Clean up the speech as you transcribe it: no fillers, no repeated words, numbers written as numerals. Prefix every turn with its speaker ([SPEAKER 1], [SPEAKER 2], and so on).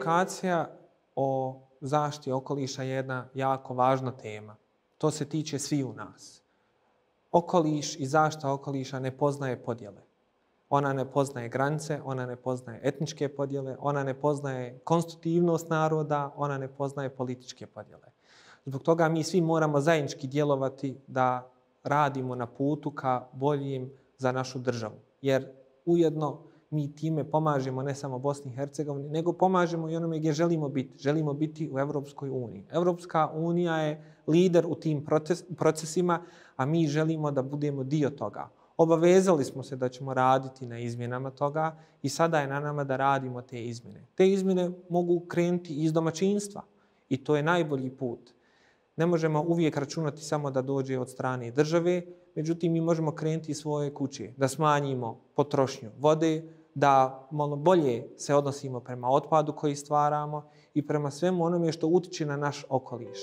[SPEAKER 1] edukacija o zaštiti okoliša je jedna jako važna tema. To se tiče svih u nas. Okoliš i zaštita okoliša ne poznaje podjele. Ona ne poznaje granice, ona ne poznaje etničke podjele, ona ne poznaje konstitutivnost naroda, ona ne poznaje političke podjele. Zbog toga mi svi moramo zajednički djelovati da radimo na putu ka boljim za našu državu. Jer ujedno mi time pomažemo ne samo Bosni i Hercegovini, nego pomažemo i onome gdje želimo biti. Želimo biti u Europskoj uniji. Europska unija je lider u tim procesima, a mi želimo da budemo dio toga. Obavezali smo se da ćemo raditi na izmjenama toga i sada je na nama da radimo te izmjene. Te izmjene mogu krenuti iz domaćinstva i to je najbolji put. Ne možemo uvijek računati samo da dođe od strane države, međutim mi možemo krenuti iz svoje kuće, da smanjimo potrošnju vode, da malo bolje se odnosimo prema otpadu koji stvaramo i prema svemu onome što utiče na naš okoliš.